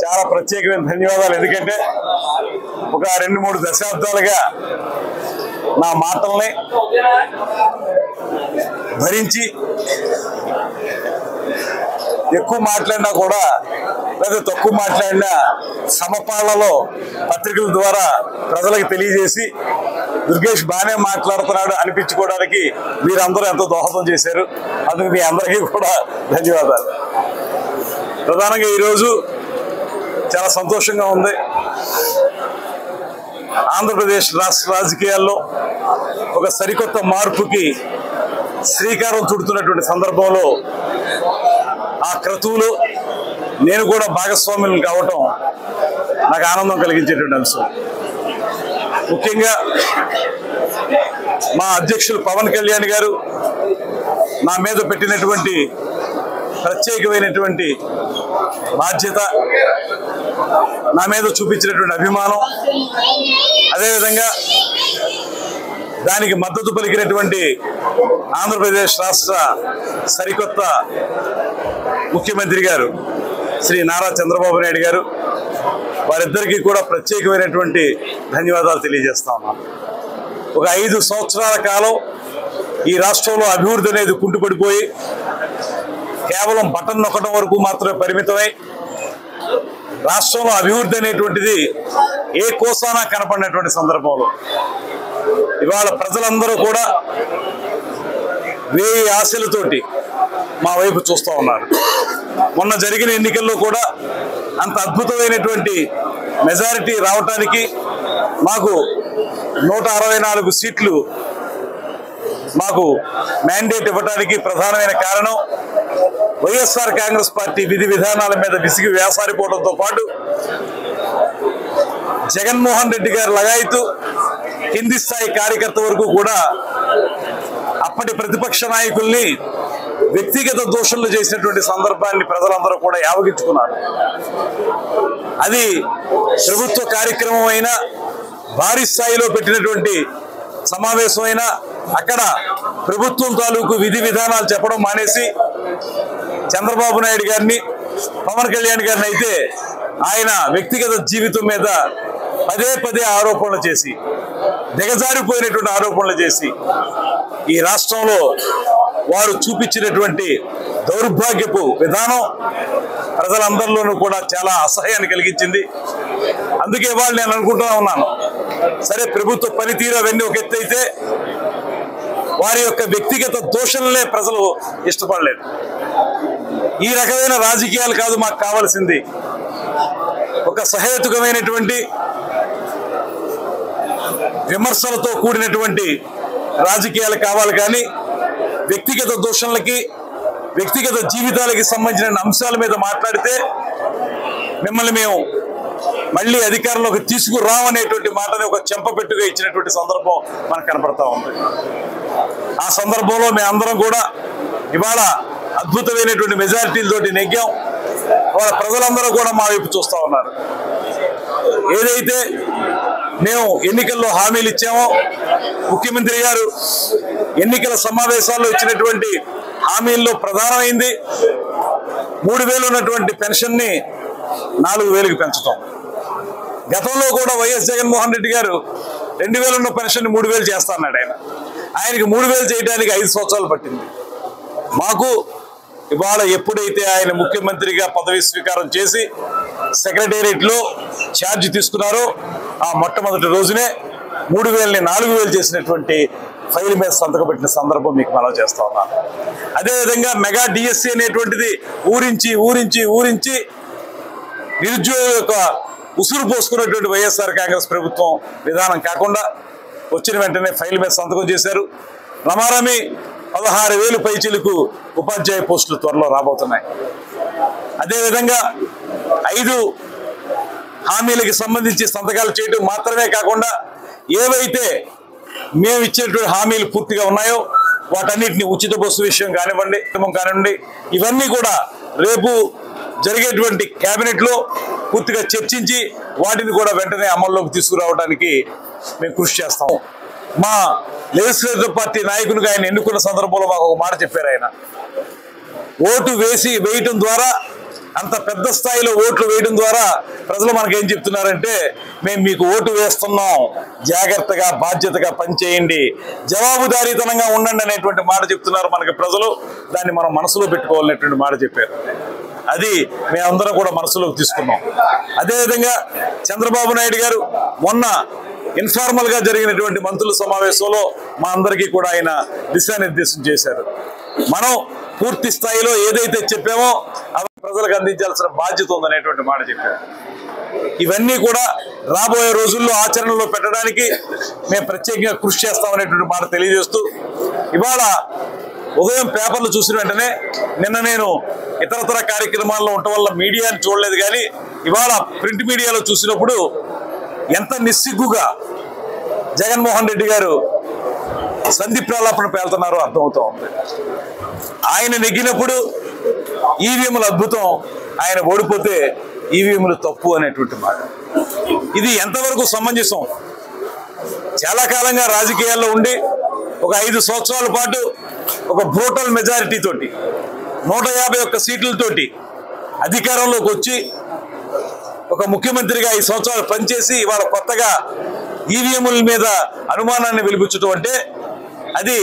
చాలా ప్రత్యేకమైన ధన్యవాదాలు. ఎందుకంటే ఒక 2-3 దశాబ్దాలుగా నా మాటల్ని భరించి ఎక్కువ మాట్లాడినా కూడా లేదా తక్కువ మాట్లాడినా సమపాళ్లలో పత్రికల ద్వారా ప్రజలకు తెలియజేసి దుర్గేష్ బాగానే మాట్లాడుతున్నాడు అనిపించుకోవడానికి మీరందరూ ఎంతో దోహదం చేశారు. అందుకు మీ అందరికీ కూడా ధన్యవాదాలు. ప్రధానంగా ఈరోజు చాలా సంతోషంగా ఉంది. ఆంధ్రప్రదేశ్ రాష్ట్ర రాజకీయాల్లో ఒక సరికొత్త మార్పుకి శ్రీకారం చుడుతున్నటువంటి సందర్భంలో ఆ క్రతువులో నేను కూడా భాగస్వామ్యం కావటం నాకు ఆనందం కలిగించేటువంటి అంశం. ముఖ్యంగా మా అధ్యక్షులు పవన్ కళ్యాణ్ గారు నా మీద పెట్టినటువంటి ప్రత్యేకమైనటువంటి బాధ్యత, నా మీద చూపించినటువంటి అభిమానం, అదేవిధంగా దానికి మద్దతు పలికినటువంటి ఆంధ్రప్రదేశ్ రాష్ట్ర సరికొత్త ముఖ్యమంత్రి గారు శ్రీ నారా చంద్రబాబు నాయుడు గారు, వారిద్దరికీ కూడా ప్రత్యేకమైనటువంటి ధన్యవాదాలు తెలియజేస్తా ఉన్నాను. ఒక 5 సంవత్సరాల కాలం ఈ రాష్ట్రంలో అభివృద్ధి అనేది కుంటుపడిపోయి కేవలం బటన్ నొక్కడం వరకు మాత్రమే పరిమితమై రాష్ట్రంలో అభివృద్ధి అనేటువంటిది ఏ కోసానా కనపడినటువంటి సందర్భంలో ఇవాళ ప్రజలందరూ కూడా 1000 ఆశలతోటి మా వైపు చూస్తూ ఉన్నారు. మొన్న జరిగిన ఎన్నికల్లో కూడా అంత అద్భుతమైనటువంటి మెజారిటీ రావటానికి మాకు 164 సీట్లు మాకు మ్యాండేట్ ఇవ్వడానికి ప్రధానమైన కారణం వైఎస్ఆర్ కాంగ్రెస్ పార్టీ విధి విధానాల మీద విసిగి వేసారిపోవడంతో పాటు జగన్మోహన్ రెడ్డి గారు లగాయతూ కింది స్థాయి కార్యకర్త వరకు కూడా అప్పటి ప్రతిపక్ష నాయకుల్ని వ్యక్తిగత దోషులు చేసినటువంటి సందర్భాన్ని ప్రజలందరూ కూడా యావగించుకున్నారు. అది ప్రభుత్వ కార్యక్రమం అయినా, భారీ స్థాయిలో పెట్టినటువంటి సమావేశమైనా అక్కడ ప్రభుత్వం తాలూకు విధి విధానాలు చెప్పడం మానేసి చంద్రబాబు నాయుడు గారిని, పవన్ కళ్యాణ్ గారిని అయితే ఆయన వ్యక్తిగత జీవితం మీద పదే ఆరోపణలు చేసి, దిగజారిపోయినటువంటి ఆరోపణలు చేసి ఈ రాష్ట్రంలో వారు చూపించినటువంటి దౌర్భాగ్యపు విధానం ప్రజలందరిలోనూ కూడా చాలా అసహ్యాన్ని కలిగించింది. అందుకే వాళ్ళు నేను అనుకుంటూ ఉన్నాను, సరే ప్రభుత్వ పనితీరు అవన్నీ ఒక ఎత్తు అయితే వారి యొక్క వ్యక్తిగత దోషణలే ప్రజలు ఇష్టపడలేదు. ఈ రకమైన రాజకీయాలు కాదు మాకు కావాల్సింది. ఒక సహేతుకమైనటువంటి విమర్శలతో కూడినటువంటి రాజకీయాలు కావాలి. కానీ వ్యక్తిగత దోషణలకి, వ్యక్తిగత జీవితాలకి సంబంధించిన అంశాల మీద మాట్లాడితే మిమ్మల్ని మేము మళ్ళీ అధికారంలోకి తీసుకురావనేటువంటి మాటని ఒక చెంపపెట్టుగా ఇచ్చినటువంటి సందర్భం మనకు కనపడతా ఉంది. ఆ సందర్భంలో మేమందరం కూడా ఇవాళ అద్భుతమైనటువంటి మెజారిటీలతోటి నెగ్గాం. వాళ్ళ ప్రజలందరూ కూడా మా వైపు చూస్తూ ఉన్నారు. ఏదైతే మేము ఎన్నికల్లో హామీలు ఇచ్చామో, ముఖ్యమంత్రి గారు ఎన్నికల సమావేశాల్లో ఇచ్చినటువంటి హామీల్లో ప్రధానమైంది 3000 ఉన్నటువంటి పెన్షన్ని 4000కి పెంచడం. గతంలో కూడా వైఎస్ జగన్మోహన్ రెడ్డి గారు 2000 ఉన్న పెన్షన్ 3000 చేస్తా అన్నాడు. ఆయనకి 3000 చేయడానికి 5 సంవత్సరాలు పట్టింది. మాకు ఇవాళ ఎప్పుడైతే ఆయన ముఖ్యమంత్రిగా పదవి స్వీకారం చేసి సెక్రటేరియట్లో ఛార్జ్ తీసుకున్నారో ఆ మొట్టమొదటి రోజునే 3000ని 4000 చేసినటువంటి ఫైల్ మీద సంతకం పెట్టిన సందర్భం మీకు మనం చేస్తా ఉన్నాను. అదేవిధంగా మెగా డిఎస్సి అనేటువంటిది ఊరించి నిరుద్యోగ యొక్క ఉసురు పోసుకున్నటువంటి వైఎస్ఆర్ కాంగ్రెస్ ప్రభుత్వం విధానం కాకుండా వచ్చిన వెంటనే ఫైల్ మీద సంతకం చేశారు. రమారమి 16,000 పైచిలకు ఉపాధ్యాయ పోస్టులు త్వరలో రాబోతున్నాయి. అదేవిధంగా 5 హామీలకి సంబంధించి సంతకాలు చేయడం మాత్రమే కాకుండా ఏవైతే మేము ఇచ్చినటువంటి హామీలు పూర్తిగా ఉన్నాయో వాటన్నిటిని ఉచిత బస్సు విషయం కానివ్వండి ఇవన్నీ కూడా రేపు జరిగేటువంటి కేబినెట్లో పూర్తిగా చర్చించి వాటిని కూడా వెంటనే అమల్లోకి తీసుకురావడానికి మేము కృషి చేస్తాము. మా లెజిస్లేటివ్ పార్టీ నాయకునిగా ఆయన ఎన్నుకున్న సందర్భంలో మాకు ఒక మాట చెప్పారు. ఆయన ఓటు వేయటం ద్వారా అంత పెద్ద స్థాయిలో ఓట్లు వేయడం ద్వారా ప్రజలు మనకేం చెప్తున్నారంటే, మేము మీకు ఓటు వేస్తున్నాం, జాగ్రత్తగా బాధ్యతగా పనిచేయండి, జవాబుదారీతనంగా ఉండండి అనేటువంటి మాట చెప్తున్నారు మనకి ప్రజలు. దాన్ని మనం మనసులో పెట్టుకోవాలనేటువంటి మాట చెప్పారు. అది మేమందరం కూడా మనసులోకి తీసుకున్నాం. అదేవిధంగా చంద్రబాబు నాయుడు గారు మొన్న ఇన్ఫార్మల్ గా జరిగినటువంటి మంత్రుల సమావేశంలో మా అందరికీ కూడా ఆయన దిశానిర్దేశం చేశారు. మనం పూర్తి స్థాయిలో ఏదైతే చెప్పామో అవి ప్రజలకు అందించాల్సిన బాధ్యత ఉందనేటువంటి మాట చెప్పారు. ఇవన్నీ కూడా రాబోయే రోజుల్లో ఆచరణలో పెట్టడానికి మేము ప్రత్యేకంగా కృషి చేస్తామనేటువంటి మాట తెలియజేస్తూ, ఇవాళ ఉదయం పేపర్లు చూసిన వెంటనే నిన్న నేను ఇతరతర కార్యక్రమాల్లో ఉండటం వల్ల మీడియాని చూడలేదు, కానీ ఇవాళ ప్రింట్ మీడియాలో చూసినప్పుడు ఎంత నిస్సిగ్గుగా జగన్మోహన్ రెడ్డి గారు సంధి ప్రలాపన పేలుతున్నారో అర్థమవుతా ఉంది. ఆయన నెగ్గినప్పుడు ఈవీఎంలు అద్భుతం, ఆయన ఓడిపోతే ఈవీఎంలు తప్పు అనేటువంటి మాట. ఇది ఎంతవరకు సమంజసం? చాలా కాలంగా రాజకీయాల్లో ఉండి ఒక 5 సంవత్సరాల పాటు ఒక బ్రూటల్ మెజారిటీ తోటి 151 సీట్లతోటి అధికారంలోకి వచ్చి ఒక ముఖ్యమంత్రిగా 5 సంవత్సరాలు పనిచేసి ఇవాళ కొత్తగా ఈవీఎంల మీద అనుమానాన్ని వెలిబుచ్చడం అంటే అది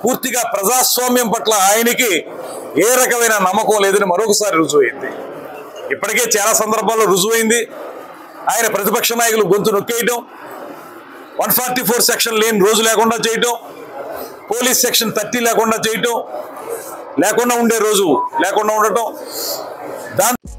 పూర్తిగా ప్రజాస్వామ్యం పట్ల ఆయనకి ఏ రకమైన నమ్మకం లేదని మరొకసారి రుజువైంది. ఇప్పటికే చాలా సందర్భాల్లో రుజువైంది. ఆయన ప్రతిపక్ష నాయకులు గొంతు నొక్కేయటం, 144 సెక్షన్ లేని రోజు లేకుండా చేయటం, పోలీస్ సెక్షన్ 30 లేకుండా చేయటం, లేకుండా ఉండే రోజు లేకుండా ఉండటం, దాంతో